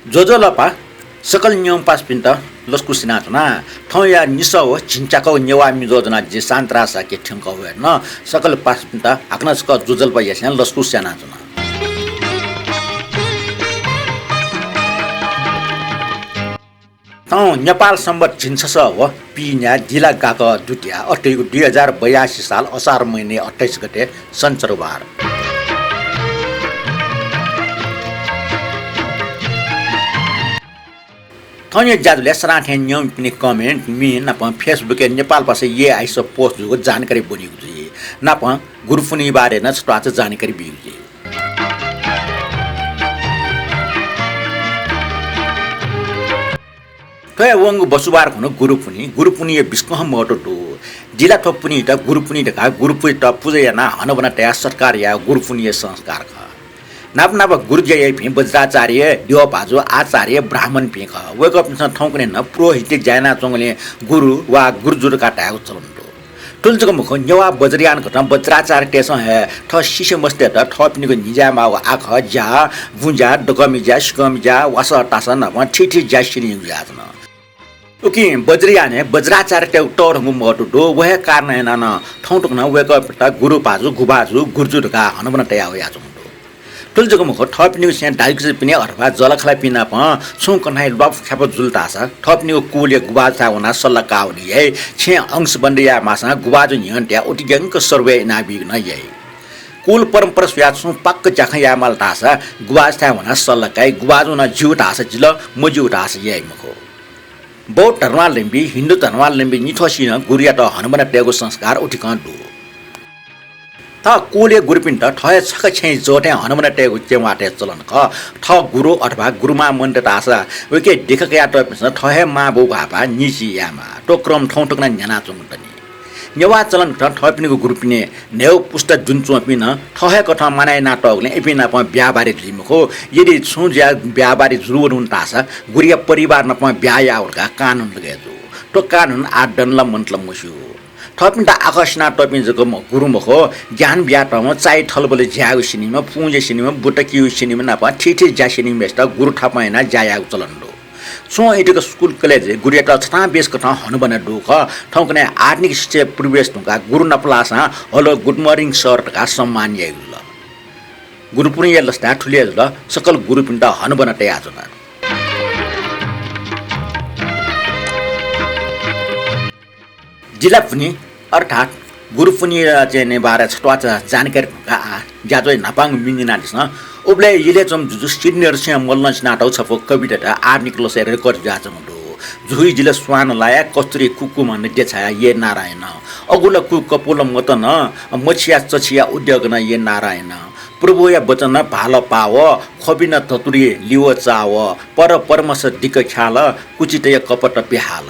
जोजोलपा सकल नियम पास पिन्ट लस्कु सिनाचना ठौ या निस हो झिन्चाको नेवा मिजोजना जे सान्त्रासा के ठंक हो न सकल पास पिन्ट आकनसक जोजलपा यस्या लस्कु सिनाचना तौ नेपाल सम्बत झिन्छस हो पिन्या जिल्ला गाक दुटिया 2082 साल असार महिने 28 गते सञ्चरबार थन्य जादुले सराठे नियम पिने कमेन्ट मि नप फेसबुक नेपाल पासे ये आइस पोस्ट जुगो जानकारी बनिएको जी नप गुरुफुनी बारे न स्टाच जानकारी बिउ जी कय वंग बसुबार खनो गुरुपुनी ये बिस्कह मोटो टु जिल्ला थपुनी त गुरुपुनी ढका गुरुपुनी त पूजयना हनबना तया सरकार या गुरुपुनी संस्कार ख नाप नाप गुरुजय भि वज्राचार्य देव भाजु आचार्य ब्राह्मण पिख वेकअप ठौकने न पुरोहित जायना चंगले गुरु वा गुरुजुर काटाको चलन तुलजक मुख नेवा बज्रियान घटना वज्राचार्य टेस है ठ शिशे मस्ते त ठपिनीको निजा मा आख जा भुंजा डकमिजा स्कमिजा वास टासन न ठिठी जासिनी जाजन उकि बज्रियाने वज्राचार्य टे टोरंगु मटु दो वहे कारण न ठौटक न वेकअप त गुरु भाजु गुबाजु गुरुजुर का हनबन तया हो याजु तुलजको मुख थपिनीको स्या डाइक्स पिने अथवा जलखला पिना प सुकनाइ लप ख्याप जुल्तासा थपिनीको कुले गुबाजा हुना सल्लका हुनी है छे अंश बन्दिया मासा गुबाजु निहन्ट्या उटिगंक सर्वे नाबिग न यही कुल परम्परा स्यासु पक्क जख या मलतासा गुबाज था हुना सल्लकाइ गुबाजु न जुटासा जिल मजुटासा यही मुखो बौद्ध धर्मावलम्बी हिन्दू धर्मावलम्बी निथोसिन गुरिया त हनुमान टेगो संस्कार उठिकन दु त कोले गुरुपिन्ट ठय छक छै जोटे हनुमान टेगो चेवाटे चलन ख ठ गुरु अथवा गुरुमा मन्द तासा वेके देखक या त ठय मा बौ भापा निसी यामा तो क्रम ठौटकना न्याना चुमटनी नेवा चलन ठ ठपिनीको गुरुपिने नेउ पुस्त जुन चोपिन ठय कथा मनाइ नाटकले एपिना प ब्याबारी लिमखो यदि सुज्या ब्याबारी जुरुन हुन तासा गुरिया परिवार न प ब्याया उर्का कानुन लगेजु तो कानुन आदनला मन्तल मुसु थपिन्टा आकर्षणा टपिन्जको गुरुमुखो ज्ञान ब्याटमा चाइ ठलबले ज्याउ सिनिमा पुंजे सिनिमा बुटकिउ सिनिमा नापा ठिठी ज्यासिनि मेस्ता गुरु ठपाइना ज्यायाउ चलन्दो सो एटिको स्कुल कलेज गुरियाटा छता बेस कथा हनुबन दुख ठौकने आर्निक स्टेप प्रवेश तुका गुरु नपलासा हेलो गुड मर्निङ सर का सम्मान याइल गुरुपुनी लस्ता ठुले ल सकल गुरुपिन्टा हनुबन तयाजना जिल्ला पुनी अर्थात् गुरुपुनी चाहिँ बारे छटवा जानकारी ज्याजो नापाङ मिनिना दिस उबले यले चम जुजु सिनियर से मल्लन नाटौ छपो कविता आर्निक लसे रेकर्ड जाच मुडो जुही जिल्ला स्वान लाया कस्तुरी कुकु मन छाया ये नारायण अगुला कु कपोल मतन मछिया चछिया उद्योग न ये नारायण प्रभु या वचन भाल पाव खबिन ततुरी लिव चाव पर परमस दिक ख्याल कुचितय कपट पिहाल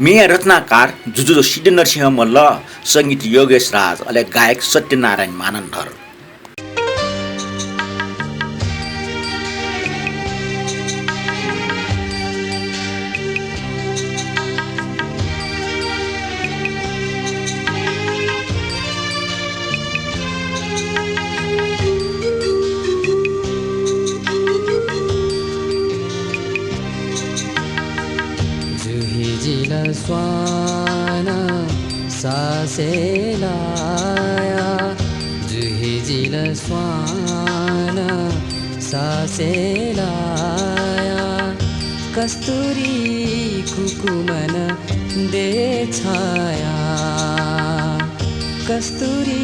मेय रत्नाकार जुजु सिद्ध नरसिंह मल्ल संगीत योगेश राज अले गायक सत्यनारायण मानन्धर स्वान सासे लाया जुही जिल स्वान सासे लाया कस्तूरी कुकुमन दे छाया कस्तूरी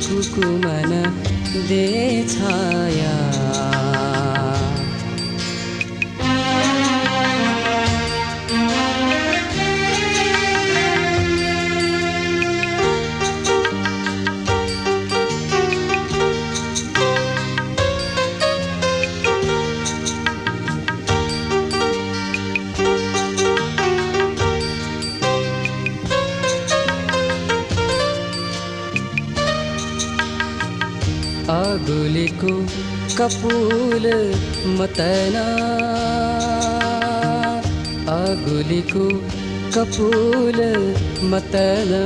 कुकुमन दे छाया अगुलीको कपूल मतना अगुलीको कपूल मतना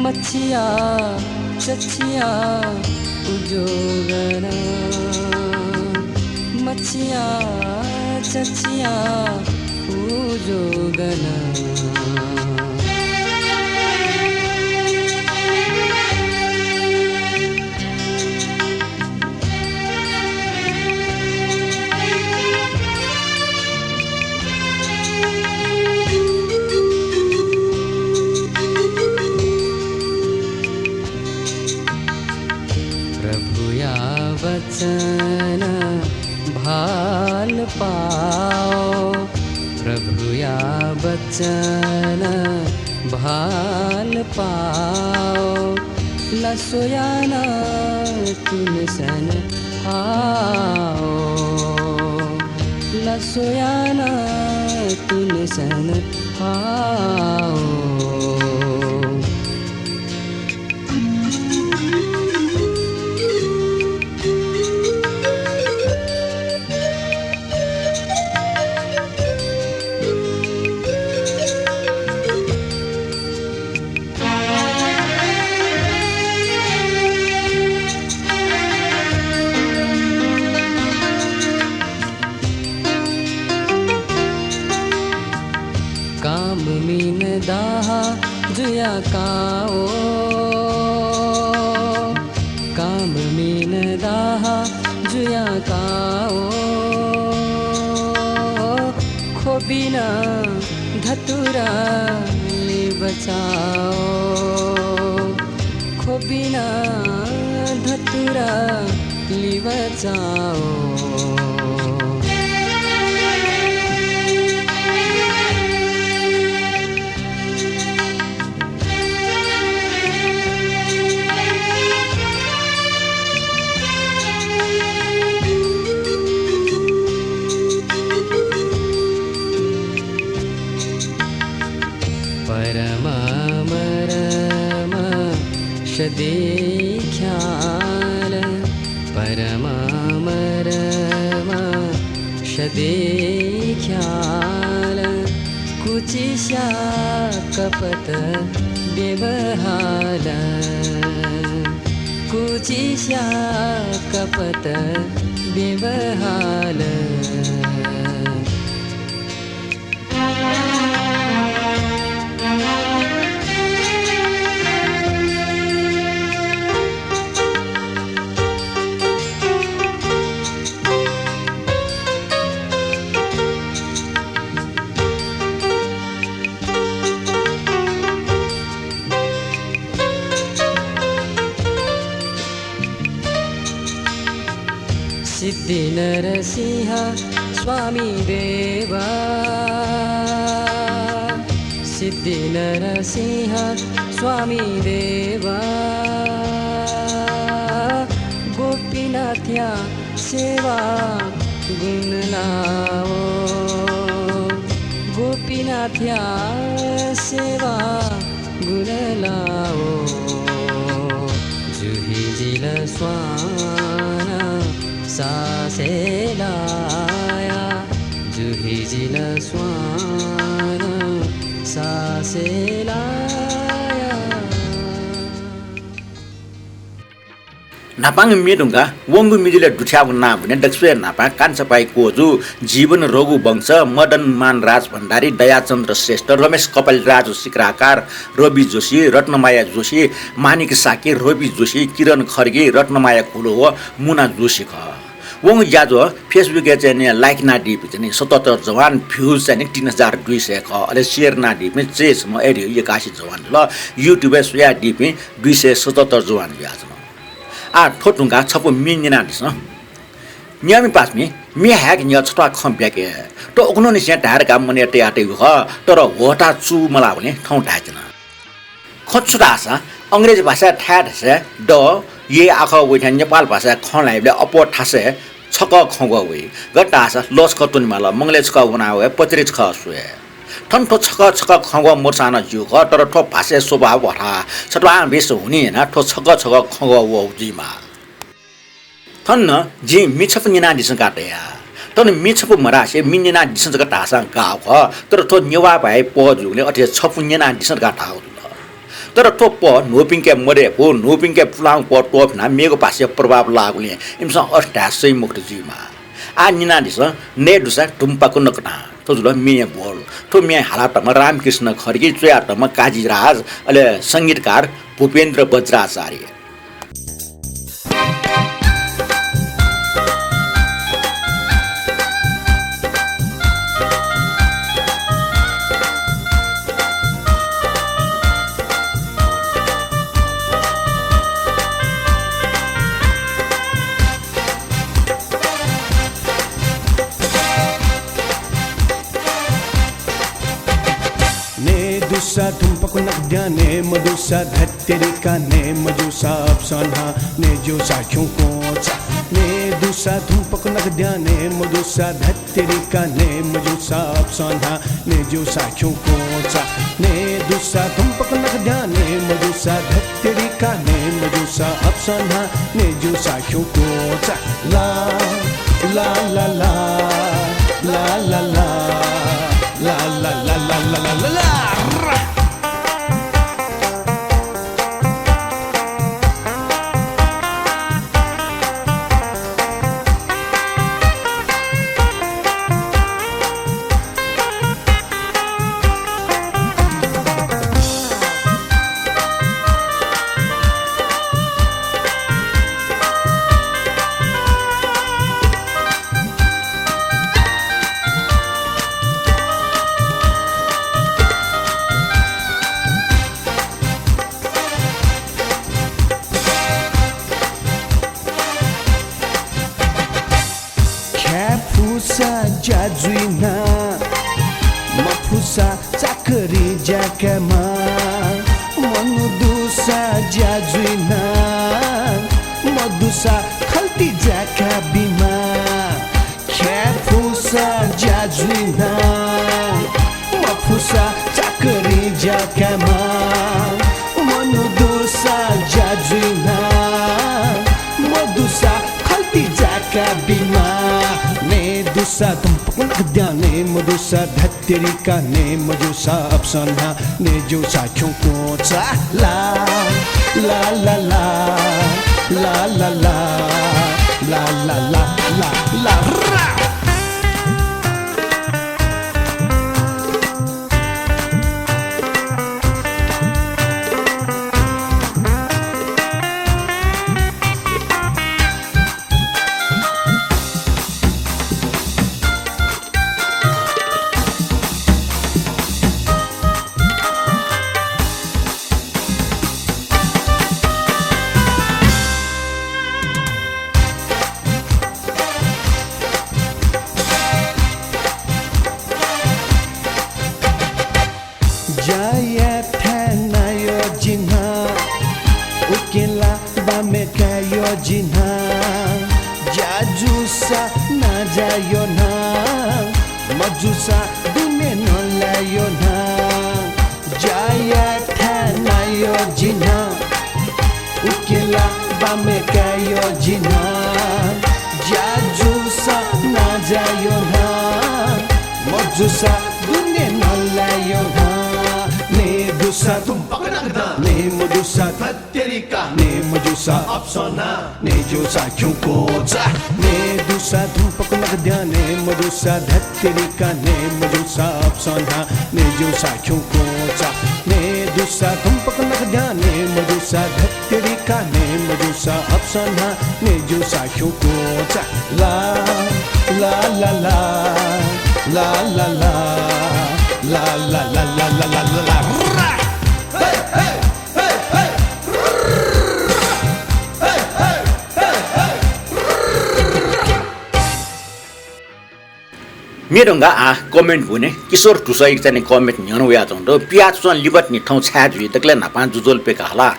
मच्छिया चच्छिया उजोगना चचिया चचिया उजोगन प्रभुया वचन भाल पाओ प्रभुया वचन भाल पाओ लसोयाना तुम सन आओ लसोयाना तुम सन आओ काम मीन दाहा जुया काओ काम मीन दाहा जुया काओ खोबिना धतुरा ले बचाओ खोबिना धतुरा ले बचाओ देखख्याल परमामरमा देखख्याल कुचिस्या कपट व्यवहार कुचिस्या कपट व्यवहार सिद्धि नरसिंह स्वामी देवा सिद्धि नरसिंह स्वामी देवा गोपीनाथ्या सेवा गुण लाओ गोपीनाथ्या सेवा गुण लाओ जुहि जिल स्वाना सासे लाया जुहि जिल स्वान सासे लाया नापाङ मेडुङ्गा वङ्गु मिजुले डुठ्याउ ना भने दक्षिण नापा कान्छपाई कोजु जीवन रघु वंश मदन मान राज भण्डारी दयाचन्द्र श्रेष्ठ रमेश कपाल राजु सिक्राकार रवि जोशी रत्नमाया जोशी मानिक साकी रवि जोशी किरण खर्गे रत्नमाया खुलो हो मुना जोशी ख वङ ज्याजो फेसबुक चाहिँ लाइक ना डिप चाहिँ 77 जवान भ्यूज चाहिँ 3200 ख अले शेयर ना डिप चेस म एडी 81 जवान ल युट्युब सोया डिप 277 जवान ब्याज आ ठोटुङका छपो मिन्जिना दिस नियमी पासमी मी ह्याक न्य छटा खम्प्याके त उक्नो नि स्या ढार काम मने टे आटे ह तर होटा चु मला भने ठाउँ ढाइजन खच्चुटा आसा अंग्रेजी भाषा ठाड से ड ये आख वइठा नेपाल भाषा खलाइले अपो ठासे छक खग वे गटा आसा लस कतुनि माला मंगले छक बनावे पत्रे छक सुए ठन्ठो छक छक खग मोरसाना जु ग तर ठो भाषा स्वभाव भरा छटवा बेस हुने हैन ठो छक छक खग व जिमा थन्न जी मिछप निना दिसन काटेया तन मिछप मरासे मिनिना दिसन का तासा गाव ख तर ठो नेवा भए पजुले अथे छपुन्यना दिसन का ठाउ तर ठो प नोपिङके मरे हो नोपिङके फुलाङ प टोप ना मेगो पासे प्रभाव लागुले इमसा अष्टासै मुक्त जिमा आ निना दिस ने दुसा टुम्पाको नकटा तो जुल मिया बोल तो मिया हालाटमा रामकृष्ण खड्गे चोयाटमा काजीराज अले संगीतकार Bhupendra Vajracharya Medusa tumpaku nagdane Medusa dhatterika ne Medusa apsana ne jusa kyunkocha Medusa tumpaku nagdane Medusa dhatterika ne Medusa apsana ne jusa kyunkocha Medusa tumpaku nagdane Medusa dhatterika ne Medusa apsana ne jusa kyunkocha La la la la la la la la la la la la la la la Mafusa jajuina Mafusa cakeri jakema Manudusa jajuina Madusa khalti jakabima Khafusa jajuina Mafusa cakeri jakema Manudusa jajuina Madusa khalti jakabima Medusa tumpaku nagdane Medusa dhatterika ne Medusa apsana ne jusa kyunkocha La la la la la la la la la la la la ra Jaya thana yo jinha Ukila bameka yo jinha Jajusa na jayo na Majusa dume no layo na Jaya thana yo jinha Ukila bameka yo jinha Jajusa na jayo na Majusa dume no layo na Medusa tumpaku nagdane Medusa dhatterika ne Medusa apsana ne jusa kyunkocha Medusa tumpaku nagdane Medusa dhatterika ne Medusa apsana ne jusa kyunkocha Medusa tumpaku nagdane Medusa dhatterika ne Medusa apsana ne jusa kyunkocha La la la la la la la La la la la la la la la ra Hey hey hey hey Hey hey hey hey मेरोंगा comment हुने किशोर ठुसा एकजना comment न्यानो या जंदो पियाचुन लिबट नि ठौ छाजु तकले नापा जुजोल पेका हला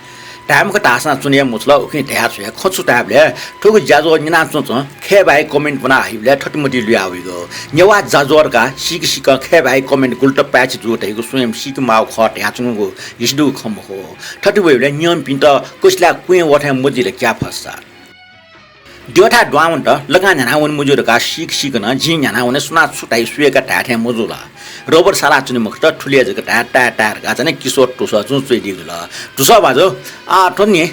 टाइमको तासना चुनिया मुछला उखि ध्या छ खछु ताबले ठुगु जाजो निना चुच खे भाइ कमेन्ट बना हाइले ठटमटी लिया आविगो नेवा जाजोरका सिक सिक खे भाइ कमेन्ट गुल्ट प्याच जुटेको स्वयं सिक माउ खट याचुगो हिस्दु खम हो ठटु भइले नियम पिन्त कुसला कुए वठा मुजिले क्या फस्सा दिवटा द्वावन्ट लगा न्यानावन मुजुरका सिक सिकन जि न्यानावन सुना छुटाइ सुएका टाठ्या मुजुला रोबर साला चुनि मुक्त ठुलिया जक टाटा टारका जने किशोर टुसा जुन चुइ दिगला टुसा बाजो ठन्ने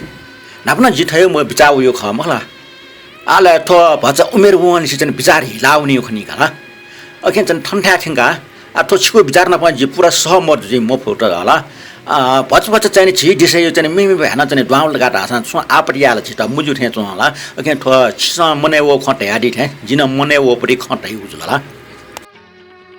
नापन जिथयो म बिचाउ यो खमला आले थो भन्छ उमेर वनसी चाहिँ विचार हिलाउने खनि होला अखेन चाहिँ ठन्ठा ठिङ्गा थो छिको विचार नपाए पुरा सहमत चाहिँ म फोटो होला भच चाहिँ छि डिसे यो चाहिँ मिमि भएन चाहिँ ड्वाउल लगाएर हाँसा छु आपरियाल छिटा मुजु ठे छु होला अखेन थो छिसा मने वो खटे आदि ठे जिन मने वो परि खटे उजु होला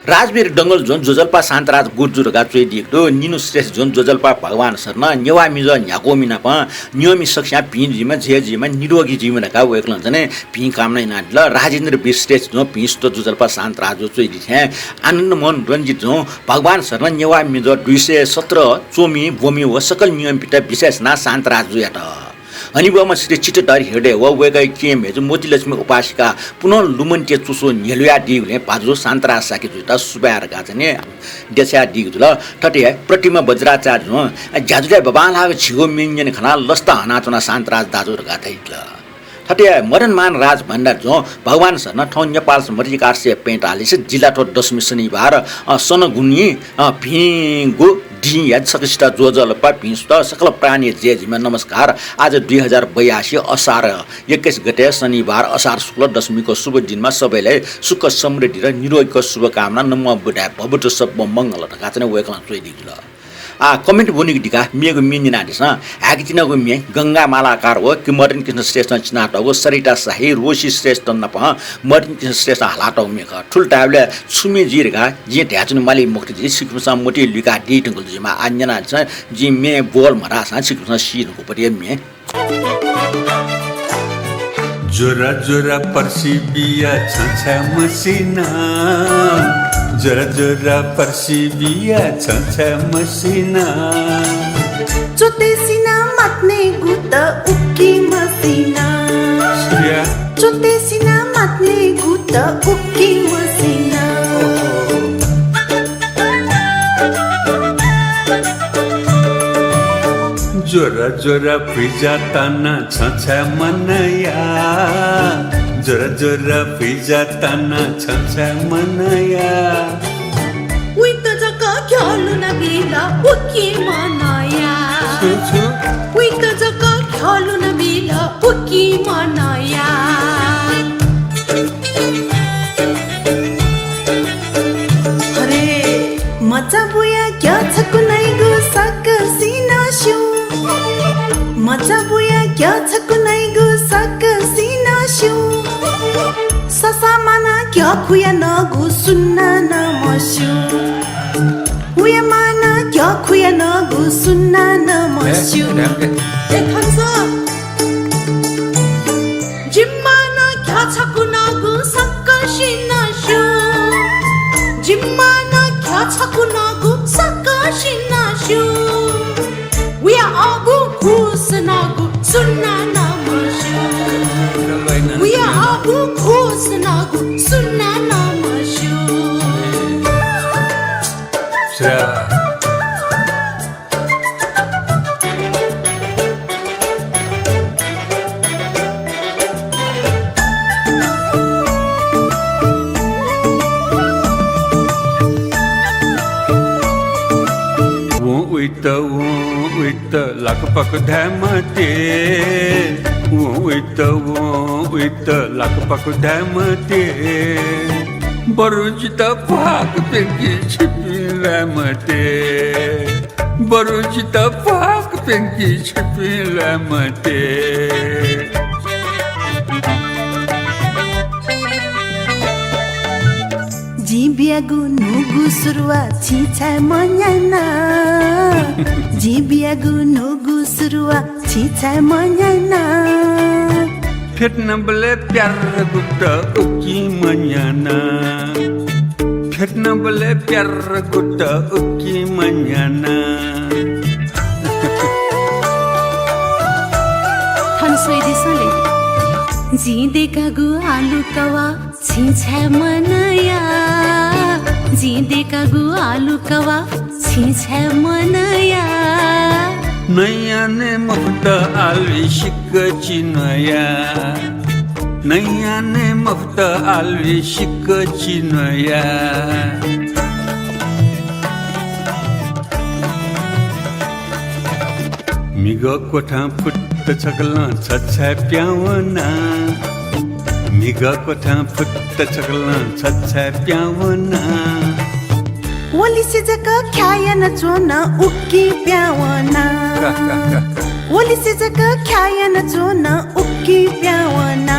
राजवीर डङ्गल जोन जोजल्पा शान्तराज गुर्जुरगा चोइदिएको निनु श्रेष्ठ जोन जोजल्पा भगवान शर्मा नेवा मिज न्याकोमिना प नियमी सक्ष्या पिजिमा जेजिमा निरोगी जीवनका वेक्लन जने पि कामनै नाडल राजेन्द्र विश्रेष्ठ जो पिस्तो जोजल्पा शान्तराज जो चोइदि थे आनन्द मोहन रञ्जित जो भगवान शर्मा नेवा मिज 217 चोमी बोमी व सकल नियम पिता विशेष ना शान्तराज जो यात हनिबमा श्री चिटदार हेडे व वेगै केम हेजु मोतीलक्ष्मी उपासिका पुनः लुमन्टे चुसो नेलुया दिगले पाजु शान्तराज साके जुता सुबार गाजने देशा दिगुल टटे प्रतिमा वज्राचार्य हो जाजुले बबाला छिगो मिन्जन खना लस्ता हनाचना शान्तराज दाजु गाथैला ठटे मदनमान राज भण्डार जो भगवान शर्मा ठौ नेपाल मर्जिकार से 45 जिल्ला ठो 10 शनिबार सनगुनी भिगु या सकिष्टा जोजलपा भिस्त सकल प्राणी जेजीमा नमस्कार आज 2082 असार 21 गते शनिबार असार शुक्ल दशमीको शुभ दिनमा सबैलाई सुख समृद्धि र निरोगीको शुभकामना नमो बुढा भवतु सब मङ्गल ढकाचने वेकला सोइदिगुल कमेन्ट बोनिक दिका मेगो मिनिना दिस हाकितिनको मे गंगा मालाकार हो कि मदन कृष्ण श्रेष्ठ चिनाटको सरिता शाही रोशी श्रेष्ठ नप मदन कृष्ण श्रेष्ठ हालाटौ मेक ठुल टाबले सुमे जिरगा जे ढ्याचुन माली मुक्ति जी सिकमसा मोटी लिका डिटंगल जिमा आन्जना छ जी मे बोल मरा सा सिकमसा सिरको परे मे जोरा जोरा पर्सी बिया छछा मसिना जोरा जोरा पर्सी बिया छछा मसिना चोतेसिना मात्ने गुत उक्की मसिना चोतेसिना मात्ने गुत उक्की मसिना जोरा जोरा पिजा ताना छछा मनया जोरा जोरा पिजा ताना छछा मनया उइ त जका ख्यालु न बिला उक्की मनाया उइ त जका ख्यालु न बिला उक्की मनाया अरे मचा बुया क्या छ कुनै गो सकसिना शु मचा बुया क्या छ कुनै गो सकसिना शु ससा माना क्या खुया नगु सुन्ना नमस्यु उया माना क्या खुया नगु सुन्ना नमस्यु देखन्छ जिम्माना क्या छ कुनागु सकसिना शु जिम्माना क्या छ कुनागु सकसिना शु उया आगु खुसनागु सुन्ना नमस्यु उया आगु खुसनागु सुन्ना नमस्यु उइत लकपक धमते उइत लकपक धमते बरुचित भाग पेंकी छिपिलमते बरुचित भाग पेंकी छिपिलमते जिबियागु नुगु सुरुवा छिछा मन्याना जिबियागु नुगु सुरुवा छिछा मन्याना फेट्न बले प्यार गुप्त उकी मन्याना फेट्न बले प्यार गुप्त उकी मन्याना थनसोइ दिसले जिदेका गु आलु कवा छिछा मनया जिदेका गु आलु कवा छिछा मनया नैया ने मुफ्त आलवी शिक चिनया नैया ने मुफ्त आलवी शिक चिनया मिगो कोठा फुट छकला छछा प्यावना निगको था फुत्त चकला छच्छा प्यावना ओली से जका ख्याया न चोना उक्की प्यावना ओली से जका ख्याया न चोना उक्की प्यावना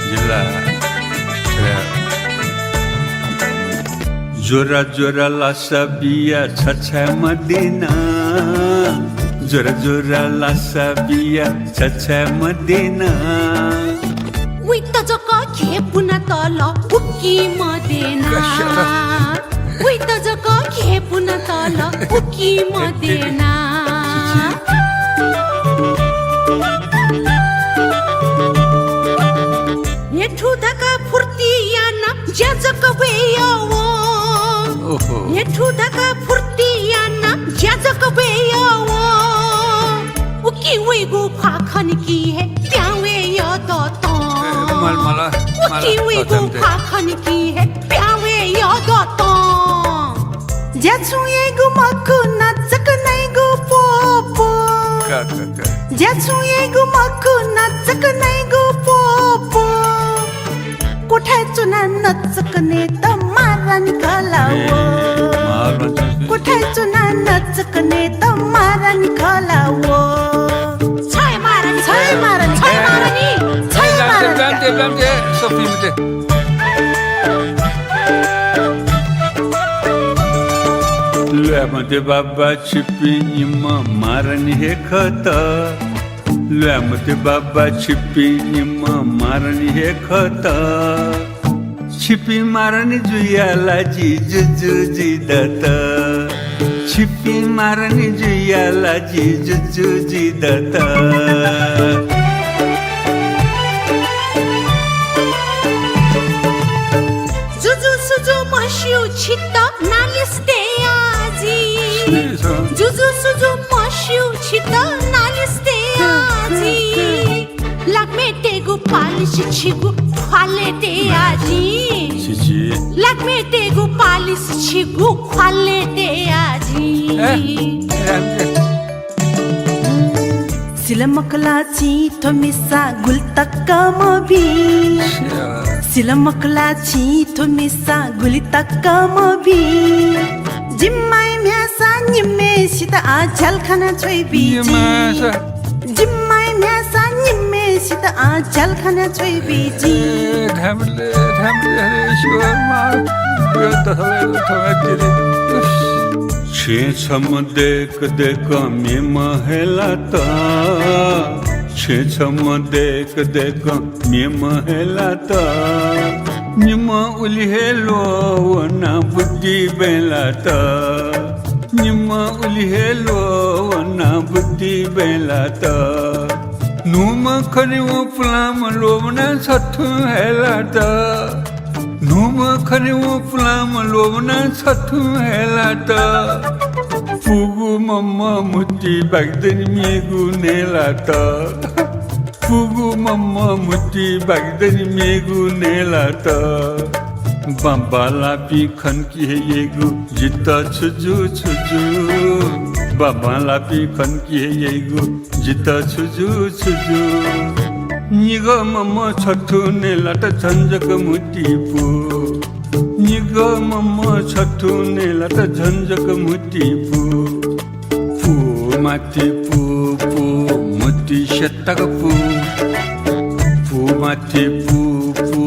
जिल्ला जोरा जोरा लासा बिया छछा मदिना जोरा जोरा लासा बिया छछा मदिना उई त जका खेपुना तल उक्की मदेना उई त जका खेपुना तल उक्की मदेना येठु धका फुर्ती याना ज्याजक बेयावो येठु धका फुर्ती याना ज्याजक बेयावो उक्की वेगो फाखन की है प्यावे याद तो मला उक्की वेगो फाखन की है प्यावे याद तो ज्याछु येगो मक्कु नचक नैगो पोपो ज्याछु येगो मक्कु नचक नैगो पोपो कोठा चुना नचकने त मारन खलावो कोठा चुना नचकने त मारन खलावो छय मारन Blamte sofrimte Luamte baba chipi ima maran he khata Luamte baba chipi ima maran he khata Chipi maran juyala ji juju data Chipi maran juyala ji juju data Mashiu chita naliste aji Juju suju mashiu chita naliste aji Lagme tegu polish chigu khale te aji Lagme tegu polish chigu khale te aji Silamakla chi thomisa gultakka mabi Silamakla chi thomisa gultakka mabi Jimmai myasa nimme sita ajal khana choi biji Jimmai myasa nimme sita ajal khana choi biji Dhamle shwar ma yoda thawatiri छे छम देख देख मे महलाता छे छम देख देख मे महलाता निम उलिहेलो वना बुद्धि बेलाता निम उलिहेलो वना बुद्धि बेलाता नुम खरिवो फलाम लोवना सथु हेलाता नुम खरिवो फलाम लोवना सथु हेलाता पुगु मम्मा मुट्टी bagden migu nelata पुगु मम्मा मुट्टी bagden migu nelata बम्बाला पिखन की है येगु जिता छुजु छुजु बम्बाला पिखन की है येगु जिता छुजु छुजु निग मम्मा छठु नेलाटा झन्झक मुटिपु निग मम्मा छठु नेलाटा झन्झक मुटिपु पु माथि पु पु मुटि शतक पु माथि पु पु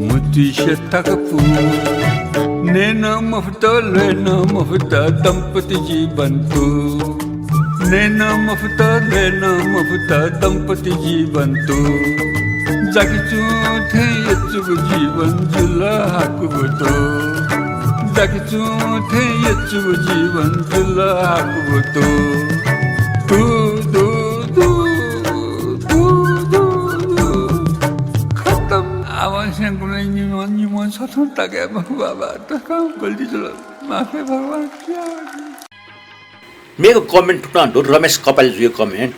मुटि शतक पु नेन मफत दंपति जीवन पु नेन मफत दंपति जीवन तो जागिचु थे यचुग जीवन जुला हाकुबतो जागिचु थे यचुग जीवन जुला हाकुबतो तू दो दो दो दो खत्म आवश्यक निमन सथुन ताके बाबा त काम गल्ती चलो माफे भगवान क्या मेरो कमेन्ट ठुक्न रमेश कपालजीको कमेन्ट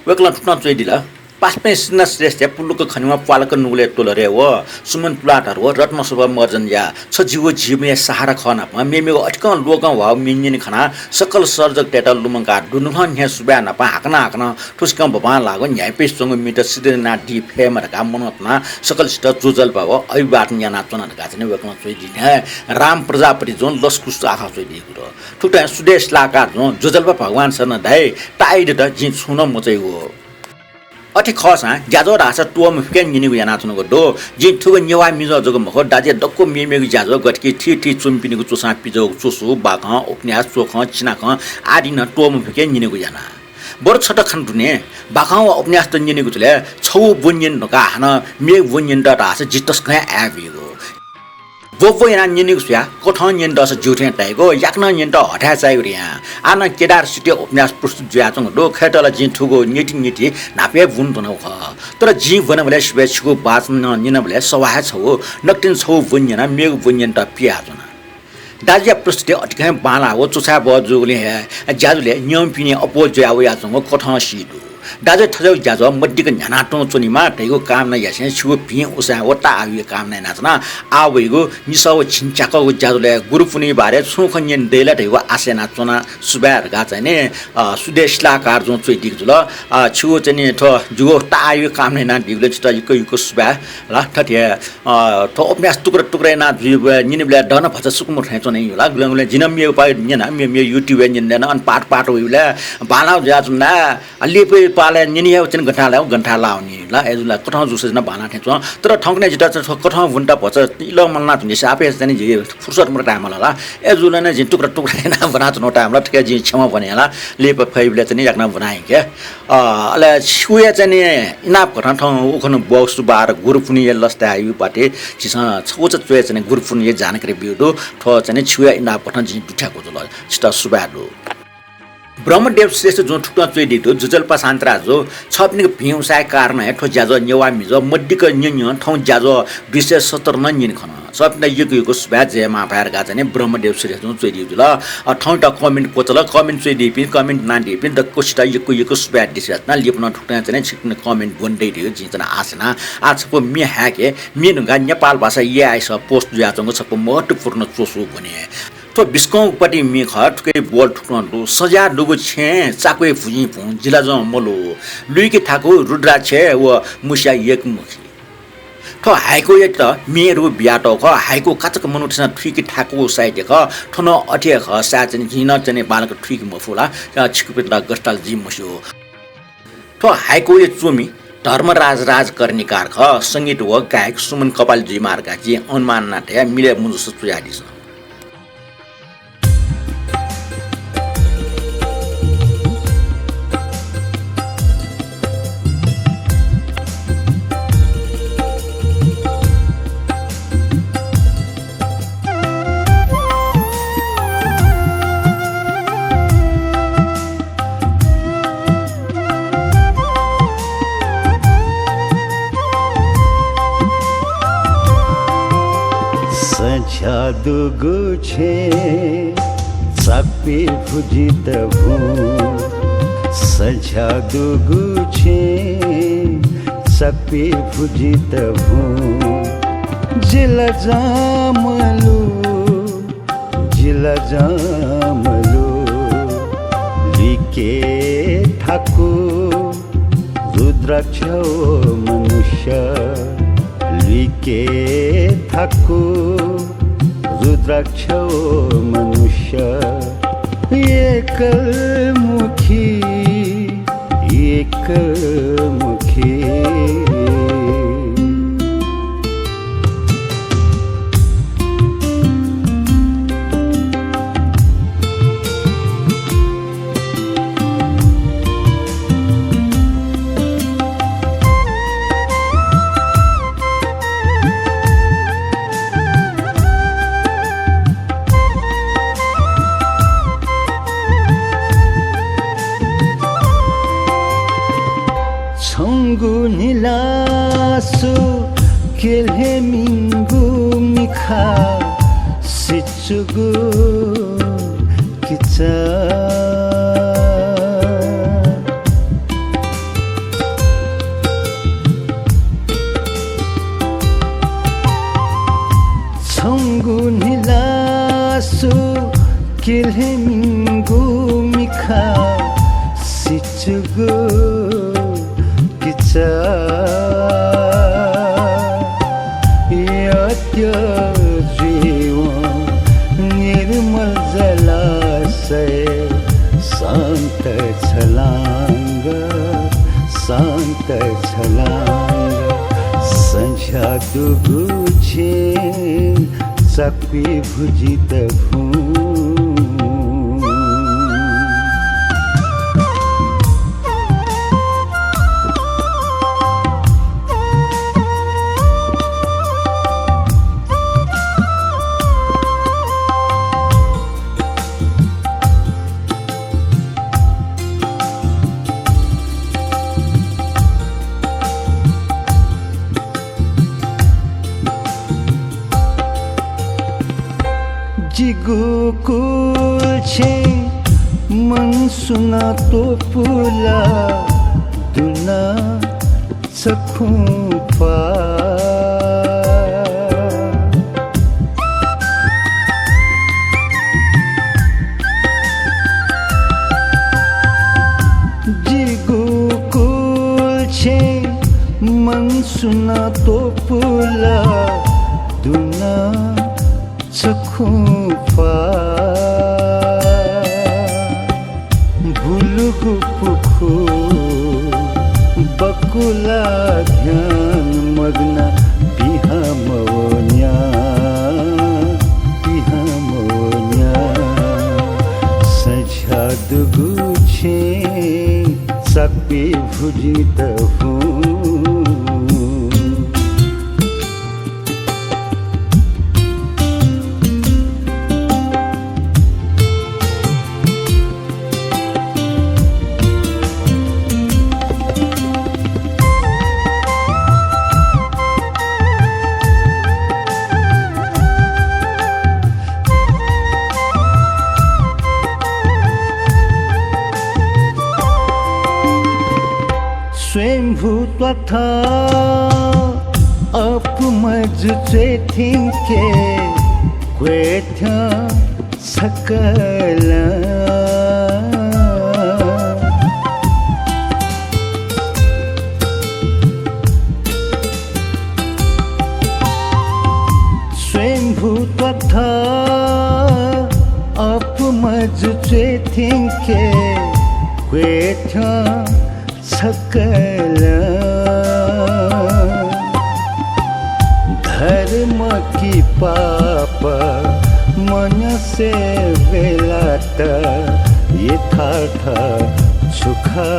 वेक्ला ठुक्न चाहिँ दिला पासपे सिन्ना श्रेष्ठ पुल्लुको खनिमा पालक नुगले तोलरे हो सुमन प्लाटर हो रत्न सुभ मर्जन या छ जीव जीवमे सहारा खना मेमेको अटकन लोकं वा मिन्जिन खना सकल सर्जक टेटल लुमंका दुनुन न्या सुबा न पा हाकना ठुस्कम भबान लागो न्याय पेससँग मिटर सिदेना डी फेमर का मनोतना सकल सित जुजल बाबो अइबाट न्या नाचना गाजने वकन सोइ दिने राम प्रजापति जोन लस्कुस आखा सोइ दिगुरो ठुटा सुदेश लाकार जोन जुजल भगवान सन दाइ टाइड द जिन सुन मचै हो अति खसा ज्याजो रासा टुम फेन निनि गुया नाच्नुको दो जि ठुगो नेवा मिजो जगो मखो दाजे दक्को मेमेगु ज्याजो गटकी ठी चुम्पिनीको चोसा पिजो चोसु बाख उपन्यास चोख चिनाख आदि न टुम फेन निनि गुया ना बरु छट खन दुने बाख उपन्यास त निनि गुले छौ बुन्यन नका हन मे बुन्यन द रासा जितस खया आबिगो बोबो याना निनिगुया कोठन निन दस जुठे टाइगो याक्न निन त हठा चाहिरिया आना केदार सिटी उपन्यास प्रस्तुत ज्याचङ दो खेटला जि ठुगो नेटी नापे बुन तनौ ख तर जि बनबले शुभेच्छुको बाचन निनबले सवाह छौ नक्तिन छौ बुन्यना मेग बुन्यन त पिया जना दाजिया प्रस्तुति अटकै बाला हो चुसा बजुले ज्याजुले नियम पिने अपोज याउ याचङ कोठन सिदु दाजे थजौ ज्याजो मड्डीको न्यानाटो चुनीमा तैगो काम न यासे छु पि उसा वता आयो काम न नाचना आवैगो निसौ छिन्चाको ज्याजोले गुरुपुनी बारे सुखन्यन देला तैगो आसे नाचना सुबार गा चाहिँ ने सुदेशलाकार जो चाहिँ दिग जुल छु चाहिँ थ जुगो ता आयो काम न ना दिगले त युको सुबा ल ठटे थ उपन्यास टुक्रा ना निनिबले डन भछ सुकुम ठैचो नै होला गुलंगले जिनम यो पाइ निना मे युट्युब निन अन पाट होइला बाला ज्याजुना अलिपे पाले निनि चाहिँ घण्टा लाउने ल एजुला कठौ जुसे न बाना ठेचो तर ठंकने जिटा कठौ भुन्टा भछ ल मलना जुनि सापे चाहिँ जे फुर्सद म टाइम होला एजुला ने जि टुक्रा न बना न टाइम ल ठके जि छमा बनेला लेप फैबले चाहिँ याक्न बनाइ के अले छुया चाहिँ इनाप कठौ ठौ उखन बक्स बार गुरुपुनी लस्ता आयु पाटे छिस छोच चोय चाहिँ गुरुपुनी जानकारी बिउदो ठ चाहिँ छुया इनाप कठौ जि बिठाको जुल छिटा सुबादो ब्रह्मदेव श्रेष्ठ जो ठुक्न चोइ दितो जुजल्पा शान्त्रा जो छप्नेको भिउसाय कारण है ठो ज्याजो नेवा मिजो मड्डीको न्यन्य ठौ ज्याजो विशेष 70 न निन खन सपना युगको सुबा जयमा भार गा चाहिँ ब्रह्मदेव श्रेष्ठ जो चोइ दिउ ल ठौ त कमेन्ट कोचल कमेन्ट चोइ दिपि कमेन्ट ना दिपि द कोष्टा युगको सुबा दिस न लिप्न ठुक्न चाहिँ छिक्ने कमेन्ट बन्दै दियो जितना आसना आजको मे हाके मेनुगा नेपाल भाषा ये आइस पोस्ट ज्याजोको सबको महत्त्वपूर्ण चोसो भने तो बिस्कौपट्टि मेख ठुकै बोल ठुक्नु सजा डुगु छे चाकुए फुजी फु जिला ज मलो लुइके ठाको रुद्रा छे व मुसिया एक मुखी तो हाइको एक त मेरो ब्याटो ख हाइको काचक मनुठना ठुकी ठाको साइड ख ठनो अठे ख सा चाहिँ जिन चाहिँ बालक ठुकी मफुला छिकुपेला गस्टाल जी मस्यो तो हाइको एक चुमी धर्मराज कर्णिकार ख संगीत व गायक सुमन कपाल जी मार्गा जी अनुमान नाट्य मिले मुजुस चुयादिस जादूगु छे चापे फुजित भू सजादूगु छे चापे फुजित भू जिला जामलु लिके ठाकु रुद्राक्ष मनुष्य लिके ठाकु रुद्राक्ष मनुष्य एकमुखी nilasu kelhe minggu mikha sichugu kicha Gunilasu kilhemingu mikha sichugu kicha yatya jiva nirmal jalasay sant छलांग संझा दुगुछे चक्वी भुजित Jigukulche mansuna topula duna sakhumpa Jigukulche mansuna topula duna sakhumpa bulugu pukhu bakula dhyan magna pihamonya sajhad guche sakpi bhujit hu Svayambhutvatha apmaj thinke kwethya sakala Svayambhutvatha apmaj thinke kwethya सकल धर्म की पाप मन से वेलात यथार्थ सुखा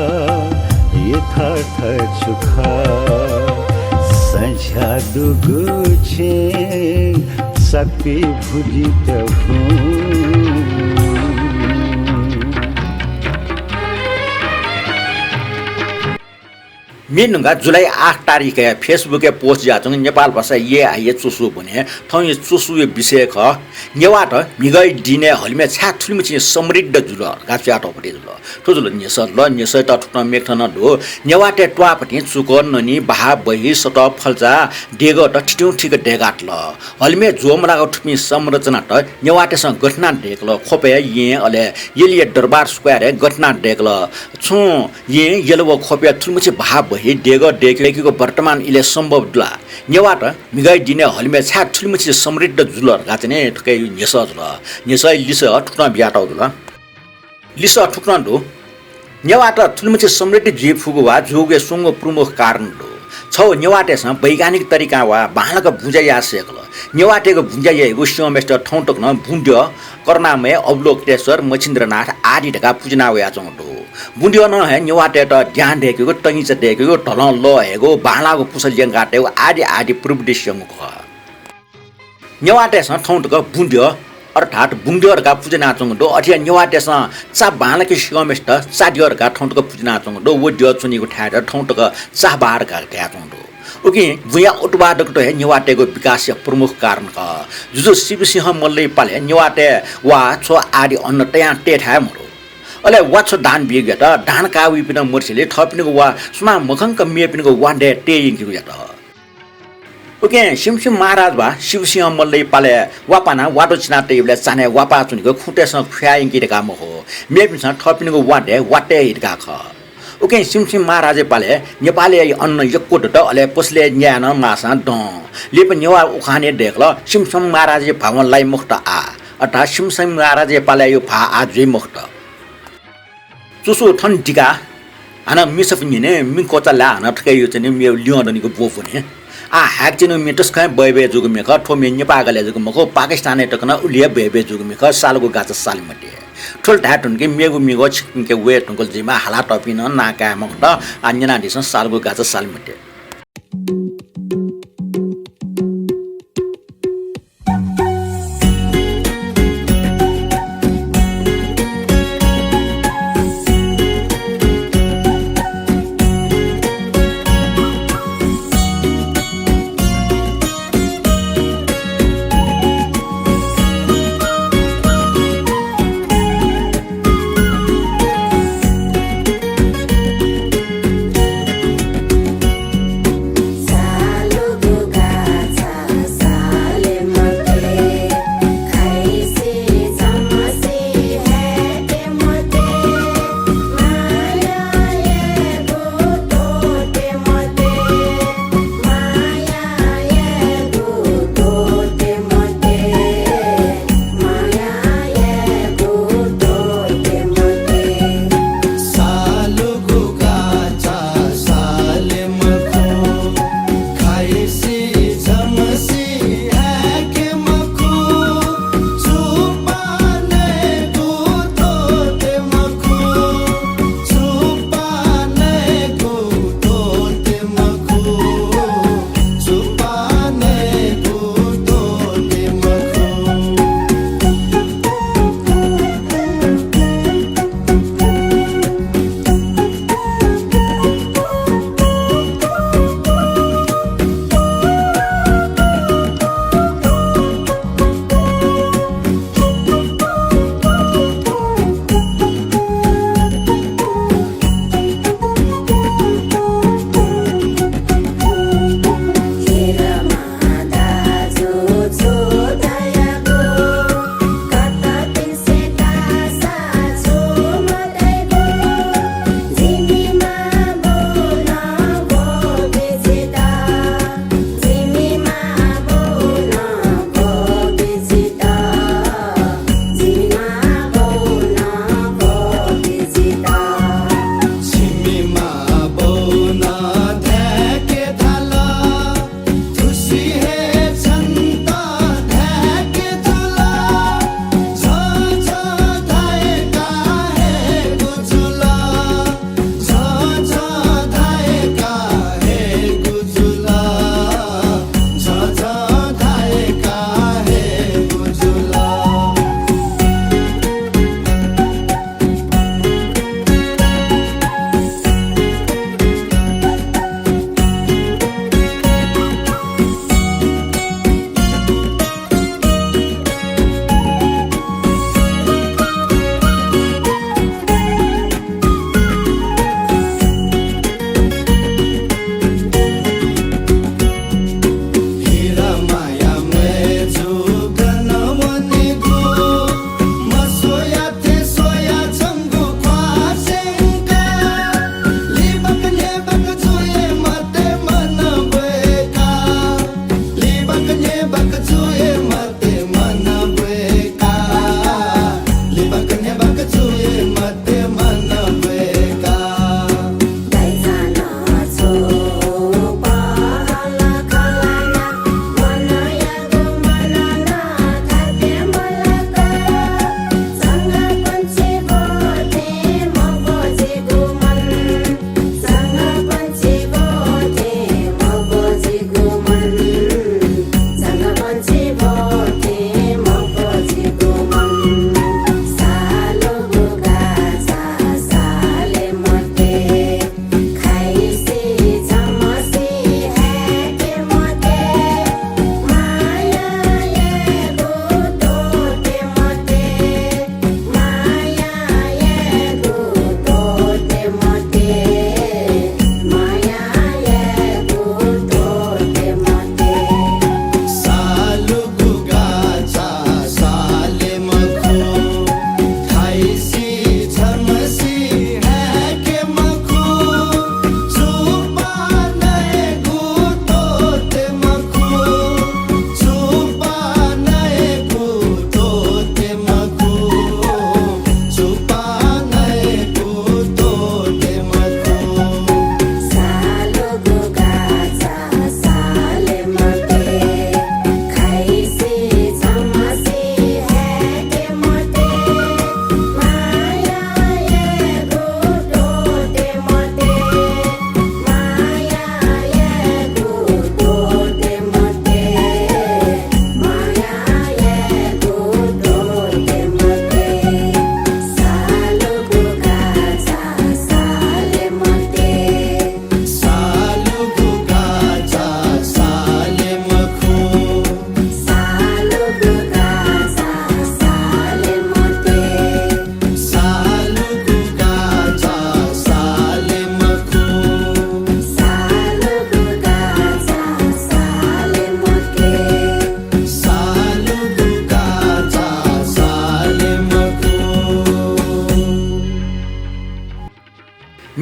संझा दुगुछे सकपी भुजित मिनुगा जुलाई 8 तारिख फेसबुक पोस्ट जाचंग नेपाल भाषा ये आइए चुसु भने थौ ये चुसु विषय ख नेवाट मिगै दिने हलमे छा ठुलमिछि समृद्ध जुल गाछ्या टपटे जुल ठुजुल नेस ल नेस त ठुन मेखन दो नेवाटे ट्वापटी चुक ननी बहा बही सट फलजा डेग त ठिटु ठिक डेगाट ल हलमे जोमराको ठुमी संरचना त नेवाटेसँग गठना डेकल खोपे ये अले येलिए दरबार स्क्वायर गठना डेकल छु ये येलव खोपे ठुलमिछि बहा बही डेग डेकेको वर्तमान इले सम्भव दुला नेवाट मिगै दिने हलमे छा ठुलमिछि समृद्ध जुल गाचने ठुकै नेस जुल नेस लिस ठुन बियाटाउ दुला लिस ठुक्न दो नेवाट ठुलमिछि समृद्ध जीव फुगुवा जोगे सुंगो प्रमुख कारण दो छौ नेवाटेसँग वैज्ञानिक तरिका वा बाहलक बुझाइया सेकल नेवाटेको बुझाइया गोष्ठमेष्ट ठौटक्न बुन्ड्य कर्णामय अवलोकेश्वर मच्छिन्द्रनाथ आदि ढका पूजना वया चौटो बुन्ड्य न है नेवाटे त ध्यान देखेको टंगिच देखेको ढल ल हेगो बाहलाको पुसल जंगाटेको आदि पूर्व दिशंग नेवाटेसँग ठौटक बुन्ड्य अर्थात बुन्ड्यहरुका पूजना चौटो अथिया नेवाटेसँग चा बाहलकी शिगमेष्ट चाड्यहरुका ठौटक पूजना चौटो वड्य चुनीको ठाड ठौटक चा बाहरका ध्या चौटो ओके भुया उत्पादक त है नेवाटेको विकास प्रमुख कारण क जुजु शिवसिंह मल्लै पाले नेवाटे वा छो आदि अन्न तया टेठा मरो अले वाछ दान बिगे त धान कावी पिन मर्छिले थपिनको वा सुमा मखंक मे पिनको वान्डे टेयिङ किगु यात ओके सिमसिम महाराज भा शिवसिंह मल्लै पाले वापाना वाटो चिना टेबले चाने वापा चुनिको खुटेसँग खुयाइङ्की रेका म हो मेपिसँग थपिनुको वाटे हिर्का ख ओके सिमसिम महाराजे पाले नेपाली अन्न यक्को ड अले पसले न्यान मासा ड लेप नेवा उखाने देखल सिमसिम महाराजे भावनलाई मुक्त आ अथा सिमसिम महाराजे पाले यो भा आजै मुक्त चुसु थन टिका हाना मिसफ निने मिन कोचाला हाना ठकै यो चाहिँ मे लियोदनीको बोफो नि आ ह्याक चाहिँ मिटस खै बयबे जुग मेख ठो मे नेपागले जुग मखो पाकिस्तान टकना उलिया बयबे जुग मेख सालको गाचा सालमटे ठुल ढाटुन के मेगु मिगो के वे टुकल जिमा हाला टपिन नाका मक्त अन्यना दिस सालको गाचा सालमटे सालो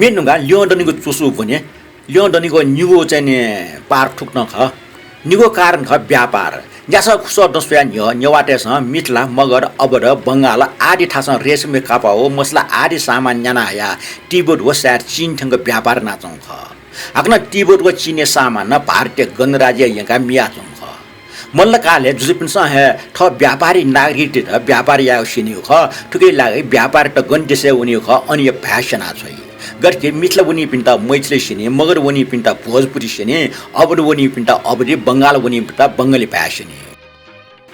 मेनुगा लियोडनीको चुसु भने लियोडनीको निगो चाहिँ नि पार ठुक्न ख निगो कारण ख व्यापार ज्यास खुस दसया नेवाटेसँग मिथिला मगर अबड बङ्गाल आदि ठासँग रेशमी कापा हो मसला आदि सामान न्याना या टिबेट हो सार चीन ठंग व्यापार नाचौं ख आकन टिबेट को चीने सामान न भारतीय गणराज्य यहाँका मियाचौं ख मल्लकाले जुजिपिनसँग हे ठ व्यापारी नागरिक त व्यापारी या सिनियो ख ठुकै लागे व्यापार त गन्टेसे उनी ख अनि फ्यासना छै गरके मिथिला वनी पिन्टा मैथिली सिने मगर वनी पिन्टा भोजपुरी सिने अबड वनी पिन्टा अबडी बङ्गाल वनी पिन्टा बङ्गाली भाषिने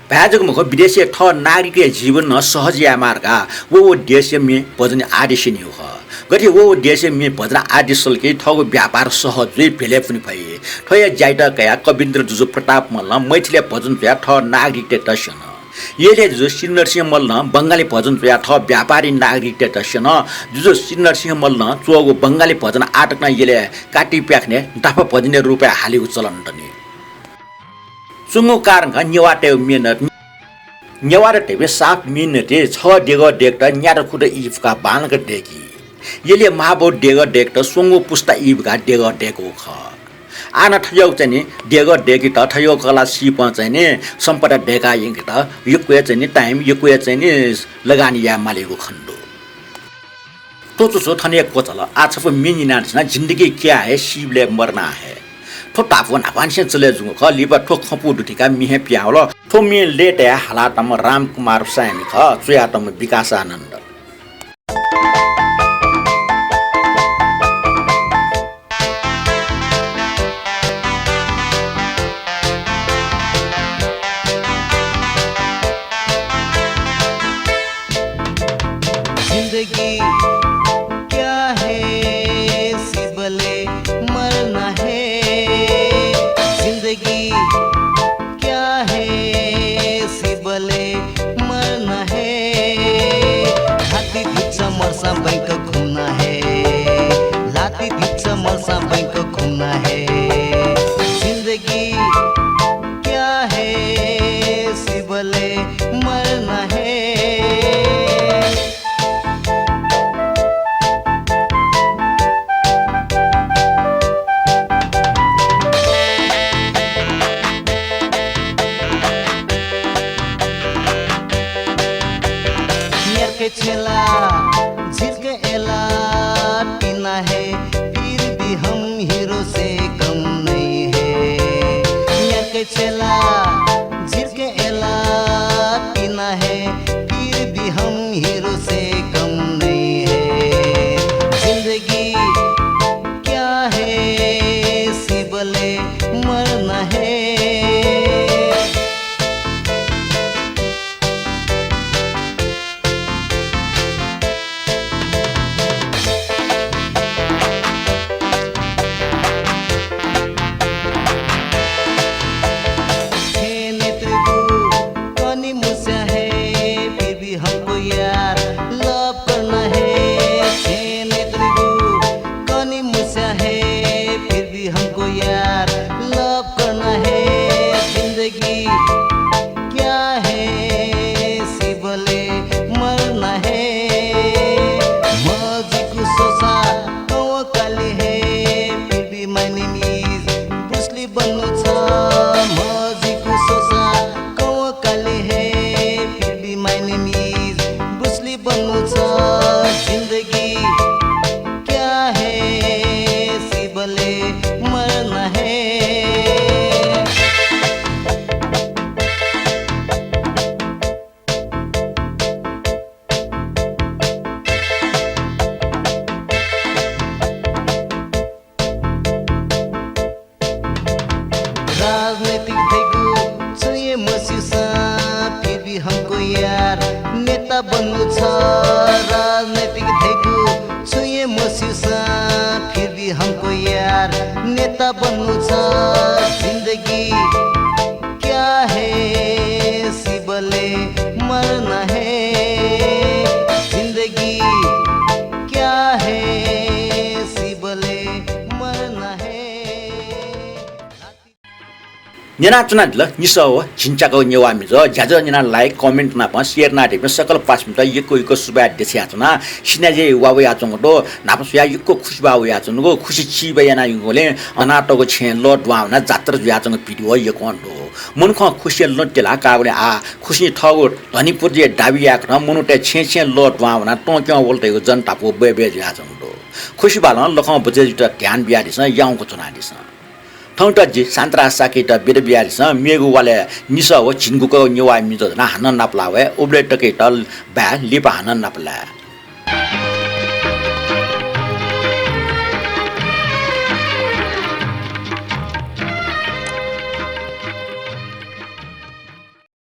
भाजको मुख विदेशी ठ नागरिक जीवन न सहज या मार्गा वो देश में भजन आदि सिने हो गरके वो देश में भजन आदि सल्के ठगो व्यापार सहजै भेले पनि भए ठया जाइटा कया कविन्द्र जुजु प्रताप मल्ल मैथिली भजन या ठ नागरिक दर्शन येले जो सिंह मल्ल बङ्गाली भजन या ठ व्यापारी नागरिक दर्शन जो सिंह मल्ल चोगो बङ्गाली भजन आटकना येले काटी प्याख्ने डाफा भजने रुपैयाँ हालेको चलन टने सुंगो कारण का नेवाटे मिनट नेवार टेबे 7 मिनटे 6 डेग डेक्ट न्यार खुद इफका बानक डेकी येले महाबो डेग डेक्ट सुंगो पुस्ता इफका डेग डेको ख आना ठयौ चाहिँ डेग डेकी त ठयौ कला सिप चाहिँ सम्पदा डेका यङ त युक्वे चाहिँ टाइम युक्वे चाहिँ लगानी या मालेको खण्डो तो सो थने को चला आज सब मिनिना छ जिंदगी क्या है शिवले मरना है थो ताफो नापानसे चले जुङ ख लिबा ठो खपु दुटिका मिहे प्याउल थो मे लेटे हालातम राम कुमार साइनी ख चुयातम विकास आनन्द जिंदगी क्या है सिबले मरना है जिंदगी क्या है सिबले मरना है हाथी भिक्ष मर्सा बैंक घुम्ना है लाती भिक्ष मर्सा बैंक घुम्ना है जिंदगी क्या है सिबले मरना है छेला झिलके एला पीना है फिर भी हम हीरो से कम नहीं है यार के छेला झिलके एला पीना है फिर भी हम हीरो से कम नहीं है जिंदगी क्या है सिबले मरना है राजनीतिक देखो छुए मसीसा फिर भी हमको यार नेता बन्नु छ राजनीतिक देखो छुए मसीसा फिर भी हमको यार नेता बन्नु छ जिंदगी क्या है सिबले मरना है जिंदगी क्या है सिबले मरना है निना चुना दिल निस हो झिन्चाको नेवा मिज झ्याज निना लाइक कमेन्ट ना प शेयर ना टिप सकल पास मिट यको सुबा देसिया चुना सिनाजे वाव या चंगो नापस या यको खुशबा या चंगो खुशी छि बयाना युगले अनाटको छे ल द्वाउना जात्र या चंग भिडियो यको अन्डो मुनख खुशी ल तेला कागले आ खुशी ठगो धनीपुर जे डाबिया क मुनुटे छे ल द्वाउना टोक्यो बोल्टेको जनताको बेबे या चंगो खुशी बालन लख बजे ध्यान बियादिस याउको चुना दिस ठौटा जी सान्तरा साकेट बेर बियारिस मेगु वाले निस हो छिन्गुको नेवा मिज ना हन नापला वे ओब्ले टके टल बा लिपा हन नापला